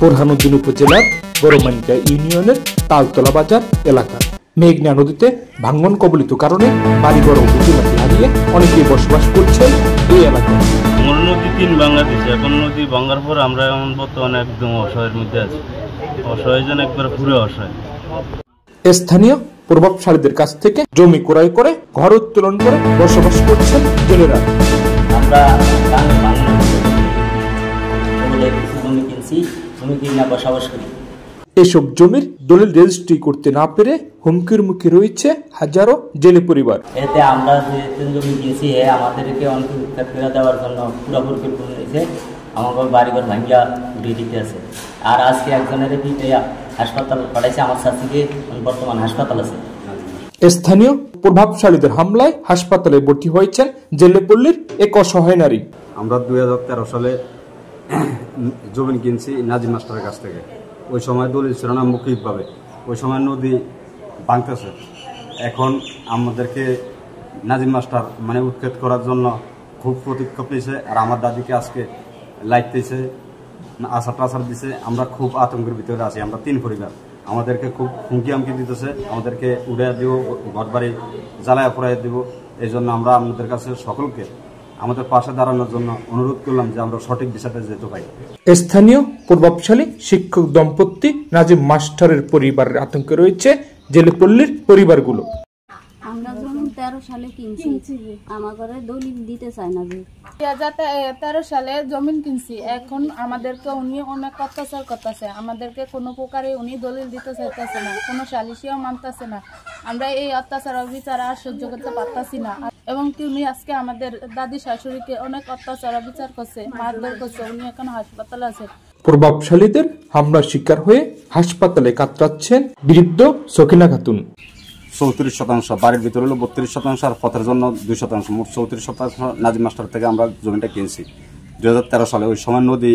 বোরহানুদ্দিন উপজেলার বড়মানিকা ইউনিয়নের তালতলা বাজার এলাকা মেঘনা নদীতে ভাঙন কবলিত কারণে বাড়িঘর ও উপজেলাকে হারিয়ে অনেকেই বসবাস করছেন এই এলাকায়। নদী 3 ভাঙা দিচ্ছে, এখন নদী ভাঙার পর আমরা এখন বর্তমানে একদম অসহায়ের মধ্যে আছি। অসহায় যেন একবার পুরো অসহায়। স্থানীয় প্রভাবশালীদের কাছ থেকে জমি ক্রয় করে ঘর উত্তোলন করে বসবাস করছেন জেলেরা। আমরা জমি কিনছি, জমি কিনে বসবাস করি। এসব জমির দলিল রেজিস্ট্রি করতে না পেরে হুমকির মুখে রয়েছে হাজারো জেলে পরিবার। এতে আমরা যে জমি কিনছি আমাদেরকে অনেক উৎখাত করে দেওয়ার জন্য পুরো পরিকল্পনা নিয়েছে। আমাকে বাড়িঘর ভাঙ্গিয়া উড়িয়ে দিতে আছে। আর আজকে একজনের হাসপাতাল পাঠাইছে, আমার শাশুড়ি বর্তমান হাসপাতাল আছে। স্থানীয় প্রভাবশালীদের হামলায় হাসপাতালে ভর্তি হয়েছেন জেলেপল্লীর এক অসহায় নারী। আমরা 2013 সালে জমি কিনছি নাজিম মাস্টারের কাছ থেকে। ওই সময় দলিল ছিল না মৌখিকভাবে, ওই সময় নদী ভাঙতেছে। এখন আমাদেরকে নাজিম মাস্টার মানে উৎখাত করার জন্য খুব প্রতিক্ষেপ পেয়েছে। আর আমার দাদিকে আজকে লাইতেছে, আশার টাশার দিছে। আমরা খুব আতঙ্কের ভিতরে আছি। আমরা 3 পরিবার, আমাদেরকে খুব হুমকি আমকি দিতেছে, আমাদেরকে উড়াইয়া দিব, ঘর বাড়ি জ্বালায়া পুরাইয়া দিব। এই জন্য আমরা আমাদের কাছে সকলকে আমাদের পাশে দাঁড়ানোর জন্য অনুরোধ করলাম যে আমরা সঠিক দিশাতে যেতে পারি। স্থানীয় প্রভাবশালী শিক্ষক দম্পতি নাজিম মাস্টারের পরিবারের আতঙ্কে রয়েছে জেলেপল্লীর পরিবারগুলো। আমরা যখন 13 সালে কিনছি, আমার ঘরে দলিল দিতে চায় না। 2013 সালে জমিন কিনছি, এখন আমাদেরকে উনি অনেক অত্যাচার করতেছে। আমাদেরকে কোনো প্রকারে উনি দলিল দিতে চাইতেছে না, কোনো সালিশিও মানতেছে না। আমরা এই অত্যাচার অবিচার আর সহ্য করতে পারতাছি না। এবং কি উনি আজকে আমাদের দাদি শাশুড়িকে অনেক অত্যাচার অবিচার করছে, মারধর করছে। উনি এখন হাসপাতালে আছে। প্রভাবশালীদের হামলার শিকার হয়ে হাসপাতালে কাতরাচ্ছেন বৃদ্ধ সকিনা খাতুন। 34% বাড়ির ভিতরে হলো 32% আর পথের জন্য 2%, মোট 34% নাজিম মাস্টার থেকে আমরা জমিটা কিনছি 2013 সালে। ওই সময় নদী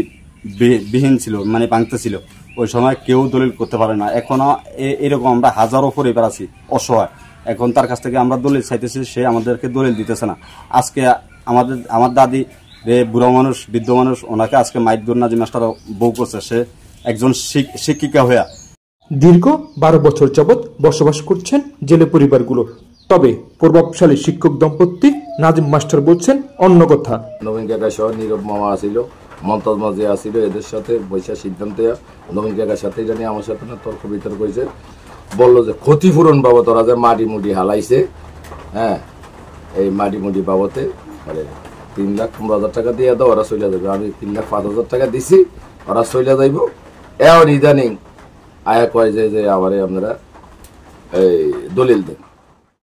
বিহীন ছিল, মানে ভাঙতে ছিল। ওই সময় কেউ দলিল করতে পারে না। এখনো এরকম আমরা হাজারো পরিবার আছি অসহায়। এখন তার কাছ থেকে আমরা দলিল চাইতেছি, সে আমাদেরকে দলিল দিতেছে না। আজকে আমার দাদি বুড়ো মানুষ, বৃদ্ধ মানুষ, ওনাকে আজকে মাইদুর নাজিম মাস্টার বউ করছে। সে একজন শিক্ষিকা হইয়া দীর্ঘ 12 বছর যাবৎ বসবাস করছেন জেলে পরিবারগুলো। তবে প্রভাবশালী শিক্ষক দম্পতি নাজিম মাস্টার বলছেন অন্য কথা। নবীন কাকা সহ নীরব মামা আসিল, মমতাজ মাঝে আসিল, এদের সাথে বৈশা সিদ্ধান্ত নবীন কাকার সাথে জানি আমার সাথে না তর্ক বিতর্ক হয়েছে। বললো যে ক্ষতিপূরণ বাবদ ওরা যে মাটি মুটি হালাইছে, হ্যাঁ, এই মাটি মুটি বাবদে মানে 3,15,000 টাকা দিয়ে দাও, ওরা চলে যাবে। আমি 3,05,000 টাকা দিছি, ওরা চলে যাইব। এখন ইদানিং আয়া কয় যে আবার আপনারা এই দলিল দেন।